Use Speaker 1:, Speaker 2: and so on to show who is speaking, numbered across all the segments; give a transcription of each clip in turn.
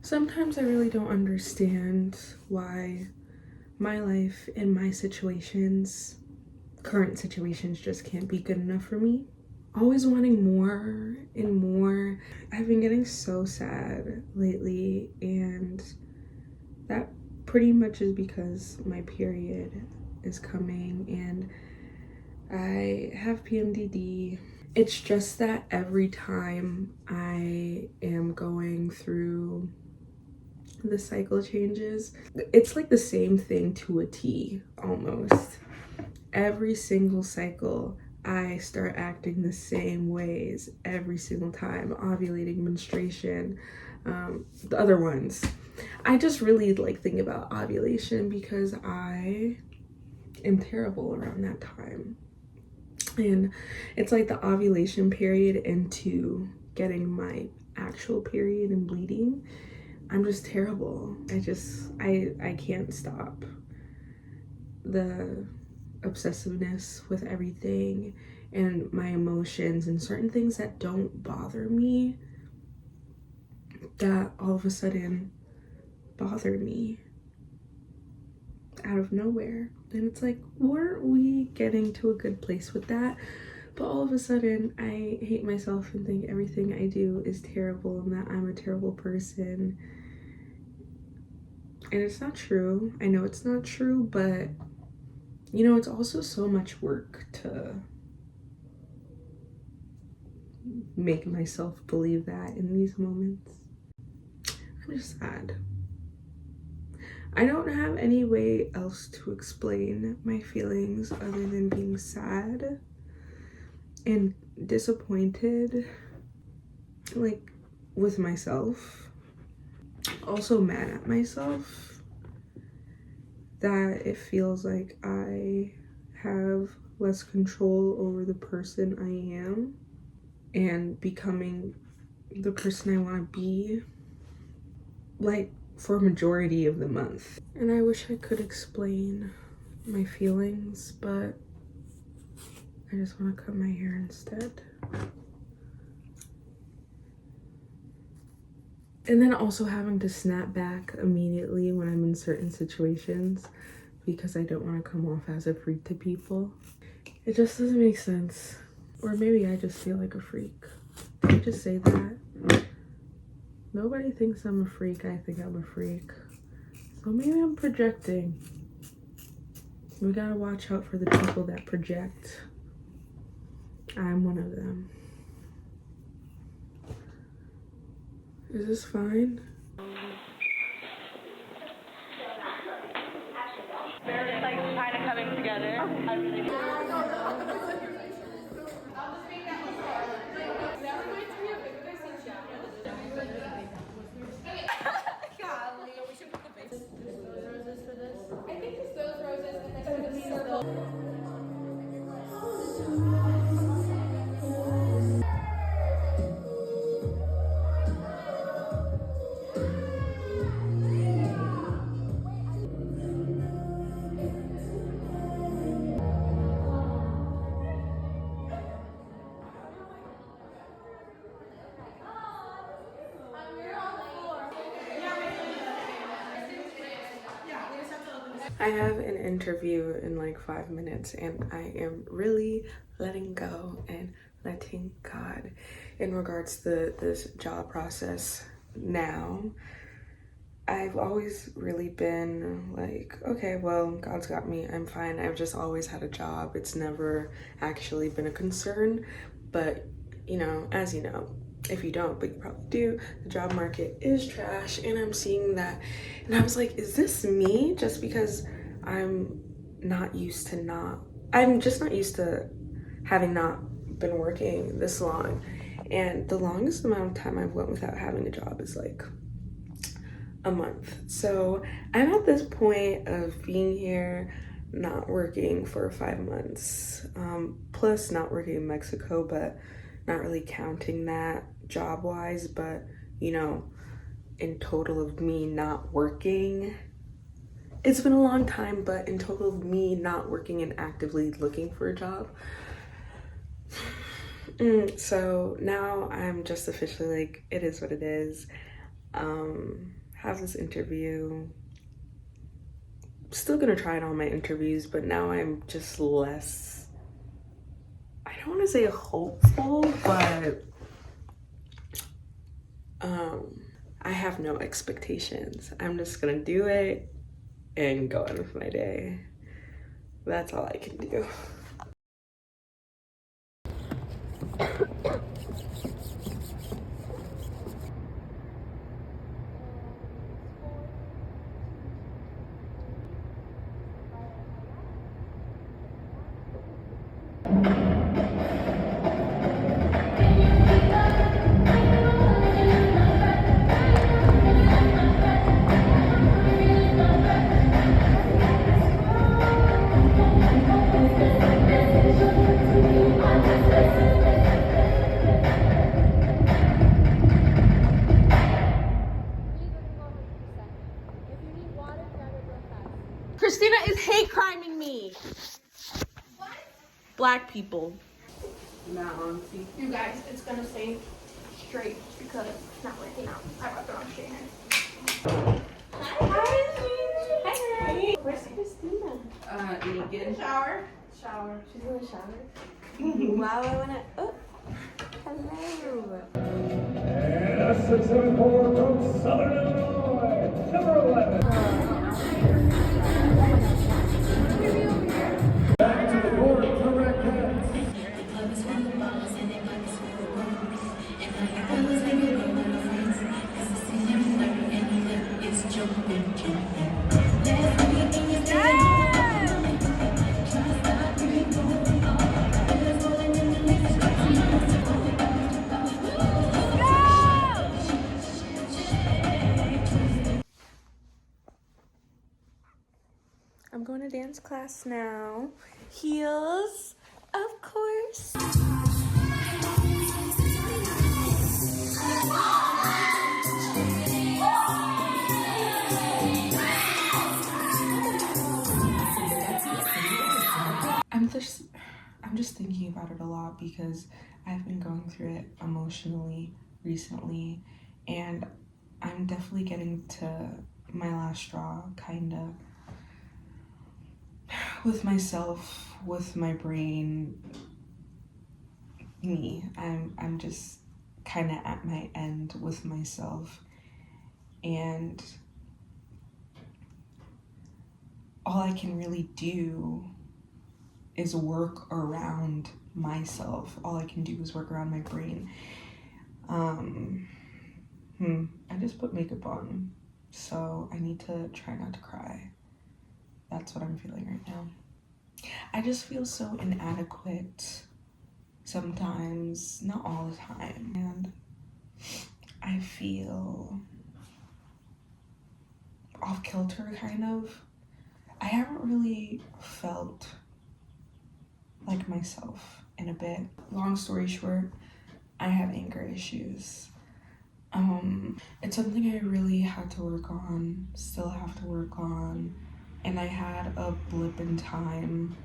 Speaker 1: Sometimes I really don't understand why my life and my current situations just can't be good enough for me. Always wanting more and more. I've been getting so sad lately, and that pretty much is because my period is coming and I have PMDD. It's just that every time I am going through the cycle changes, it's like the same thing to a T almost. Every single cycle I start acting the same ways every single time. Ovulating, menstruation, the other ones. I just really like think about ovulation because I am terrible around that time. And it's like the ovulation period into getting my actual period and bleeding. I'm just terrible. I can't stop. The obsessiveness with everything and my emotions and certain things that don't bother me that all of a sudden bother me out of nowhere. And it's like, weren't we getting to a good place with that? But all of a sudden I hate myself and think everything I do is terrible and that I'm a terrible person. And it's not true. I know it's not true, but you know, it's also so much work to make myself believe that in these moments. I'm just sad. I don't have any way else to explain my feelings other than being sad and disappointed, like with myself. Also mad at myself that it feels like I have less control over the person I am and becoming the person I want to be, like, for a majority of the month. And I wish I could explain my feelings, but I just want to cut my hair instead. And then also having to snap back immediately when I'm in certain situations because I don't want to come off as a freak to people. It just doesn't make sense. Or maybe I just feel like a freak. Did I just say that? Nobody thinks I'm a freak. I think I'm a freak. So maybe I'm projecting. We gotta watch out for the people that project. I'm one of them. Is this fine?
Speaker 2: They're like kind of coming together. I really
Speaker 1: I have an interview in like 5 minutes and I am really letting go and letting God in regards to this job process now. I've always really been like, okay, well, God's got me, I'm fine. I've just always had a job. It's never actually been a concern. But, you know, as you know, if you don't, but you probably do, the job market is trash, and I'm seeing that. And I was like, is this me? Just because I'm just not used to having not been working this long. And the longest amount of time I've went without having a job is like a month. So I'm at this point of being here, not working for 5 months, plus not working in Mexico, but not really counting that job wise, but you know, in total of me not working, it's been a long time, but in total of me not working and actively looking for a job. So now I'm just officially like, it is what it is. have this interview. Still gonna try in all my interviews, but now I'm just less, I don't want to say hopeful, but I have no expectations. I'm just gonna do it and go on with my day. That's all I can do. Christina is hate criming me. What? Black people.
Speaker 3: You guys, it's gonna stay straight because it's not working out. I got the wrong straightener. Hi. Where's Christina?
Speaker 1: Naked.
Speaker 3: Shower. She's in the shower.
Speaker 1: Wow, I wanna. Oh, hello.
Speaker 4: And a 674 from Southern Illinois, number 11. Back to the board for Red Cats.
Speaker 1: I'm going to dance class now. Heels, of course. I'm just thinking about it a lot because I've been going through it emotionally recently, and I'm definitely getting to my last straw, kinda, with myself, with my brain, me. I'm just kind of at my end with myself, and all I can really do is work around myself. All I can do is work around my brain. I just put makeup on, so I need to try not to cry. That's what I'm feeling right now. I just feel so inadequate sometimes, not all the time, and I feel off kilter, kind of. I haven't really felt like myself in a bit. Long story short, I have anger issues. It's something I really had to work on, still have to work on, and I had a blip in time,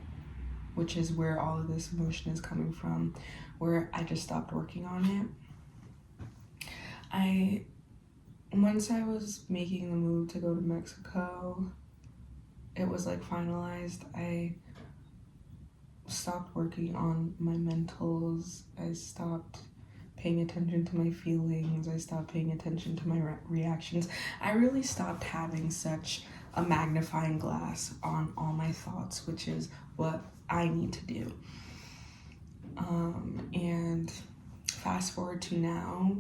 Speaker 1: which is where all of this emotion is coming from, where I just stopped working on it. Once I was making the move to go to Mexico, it was like finalized. I stopped working on my mentals. I stopped paying attention to my feelings. I stopped paying attention to my reactions. I really stopped having such a magnifying glass on all my thoughts, which is what I need to do. And fast forward to now,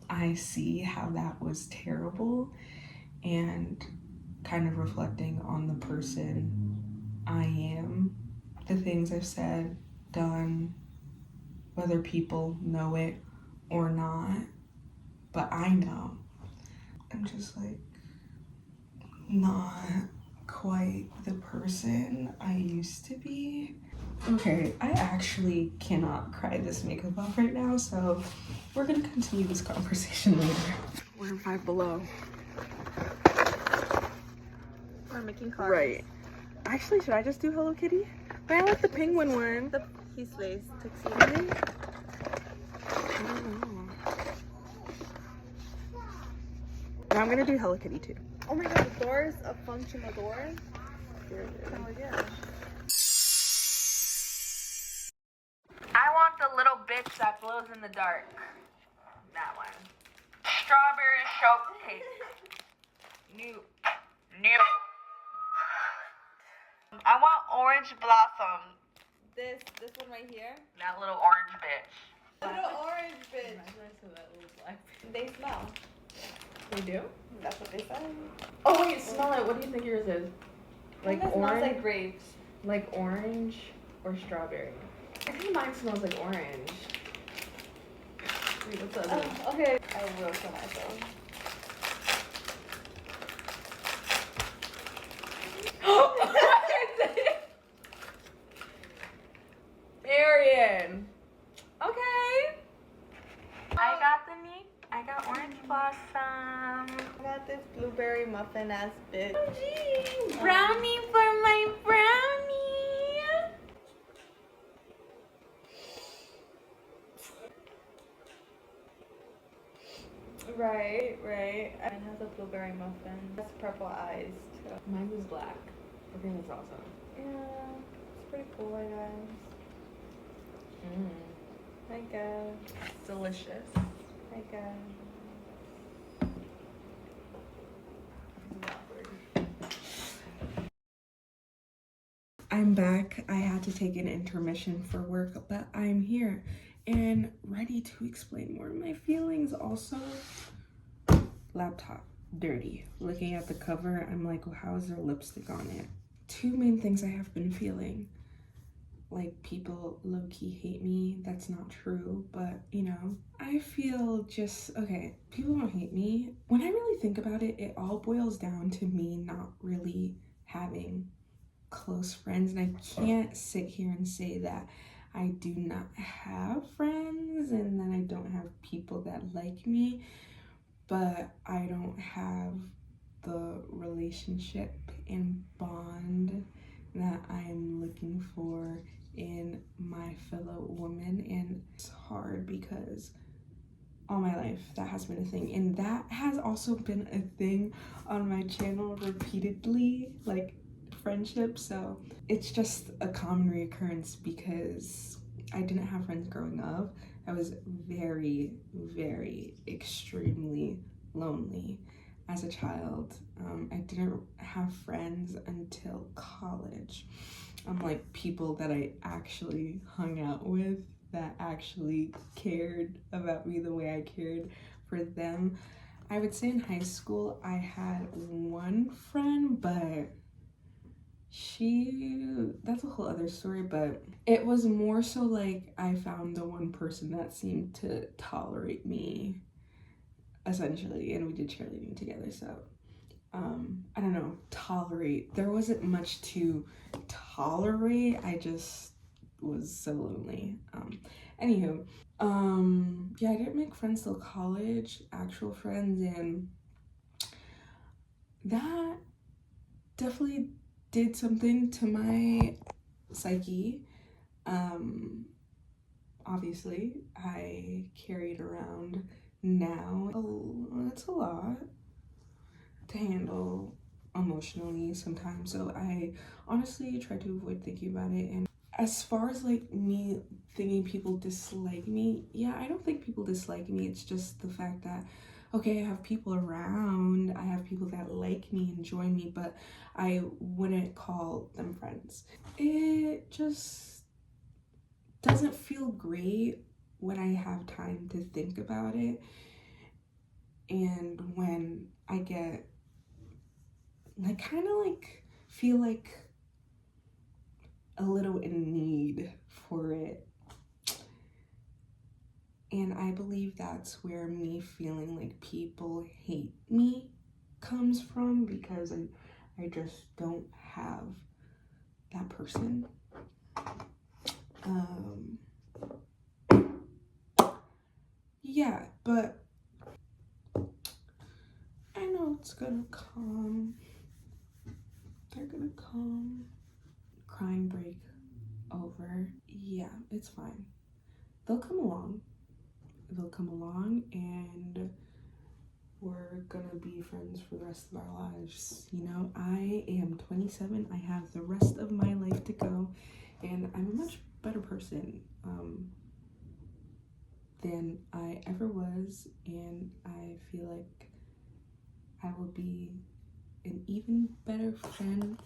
Speaker 1: I see how that was terrible, and kind of reflecting on the person I am, the things I've said, done, whether people know it or not, but I know. I'm just like not quite the person I used to be. Okay, I actually cannot cry this makeup off right now, so we're gonna continue this conversation later. We're in Five Below.
Speaker 3: We're making cards.
Speaker 1: Right. Actually, should I just do Hello Kitty? But I like the penguin one.
Speaker 3: He slays tuxedo.
Speaker 1: Really? I don't know. I'm gonna do Hello Kitty too.
Speaker 3: Oh my god, the door is a functional door. Oh yeah.
Speaker 2: I want the little bitch that glows in the dark. That one. Strawberry shortcake. New. I want orange blossom.
Speaker 3: This one right here.
Speaker 2: That little orange bitch.
Speaker 3: Little orange bitch. They smell.
Speaker 2: They do?
Speaker 3: That's what they said.
Speaker 2: Oh wait, smell it. What do you think yours is? Like
Speaker 3: It
Speaker 2: orange?
Speaker 3: smells like grapes.
Speaker 2: Like orange or strawberry? I think mine smells like orange. Wait, what's the other one?
Speaker 3: Oh, okay. I will kill myself.
Speaker 2: Marion. Okay. I got orange blossom.
Speaker 3: I got this blueberry muffin ass bitch.
Speaker 2: Brownie for my brownie.
Speaker 3: Right. Mine has a blueberry muffin. That's purple eyes too.
Speaker 2: Mine was black. I think that's awesome.
Speaker 3: Yeah, it's pretty cool, I guess. I guess.
Speaker 2: It's delicious.
Speaker 3: I guess.
Speaker 1: I'm back. I had to take an intermission for work, but I'm here and ready to explain more of my feelings. Also, laptop dirty. Looking at the cover, I'm like, well, how is there lipstick on it? Two main things I have been feeling. Like, people low-key hate me. That's not true, but you know, I feel just, okay, people don't hate me. When I really think about it, it all boils down to me not really having close friends, and I can't sit here and say that I do not have friends and that I don't have people that like me, but I don't have the relationship and bond that I'm looking for in my fellow woman. And it's hard because all my life that has been a thing, and that has also been a thing on my channel repeatedly, like friendship. So it's just a common reoccurrence because I didn't have friends growing up. I was very extremely lonely as a child. I didn't have friends until college. Like people that I actually hung out with, that actually cared about me the way I cared for them. I would say in high school I had one friend, but that's a whole other story. But it was more so like I found the one person that seemed to tolerate me, essentially, and we did cheerleading together. So I don't know, tolerate, there wasn't much to tolerate. I just was so lonely. Anywho, yeah, I didn't make friends till college, actual friends, and that definitely did something to my psyche. Obviously I carried around now, it's a lot to handle emotionally sometimes, so I honestly try to avoid thinking about it. And as far as like me thinking people dislike me, yeah, I don't think people dislike me. It's just the fact that, okay, I have people around, I have people that like me, enjoy me, but I wouldn't call them friends. It just doesn't feel great when I have time to think about it, and when I get like kind of like feel like a little in need for it. And I believe that's where me feeling like people hate me comes from, because I just don't have that person. Yeah, but I know it's gonna come. They're gonna come. Crying break over. Yeah, it's fine. They'll come along. And we're gonna be friends for the rest of our lives. You know, I am 27. I have the rest of my life to go, and I'm a much better person than I ever was, and I feel like I will be an even better friend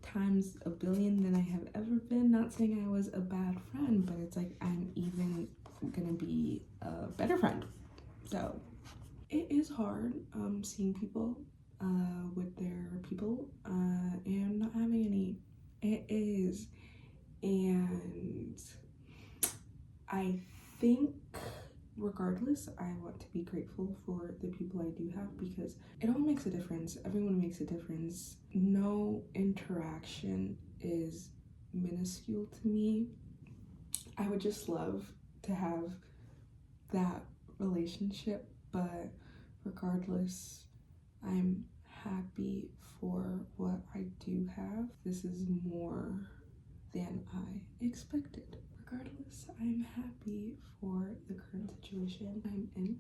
Speaker 1: times a billion than I have ever been. Not saying I was a bad friend, but it's like I'm even gonna be a better friend. So it is hard seeing people with their people and not having any. It is. And I think regardless, I want to be grateful for the people I do have because it all makes a difference. Everyone makes a difference. No interaction is minuscule to me. I would just love to have that relationship, but regardless, I'm happy for what I do have. This is more than I expected. Regardless, I'm happy for the current situation I'm in,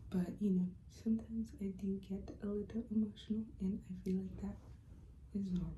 Speaker 1: but you know, sometimes I do get a little emotional, and I feel like that is normal.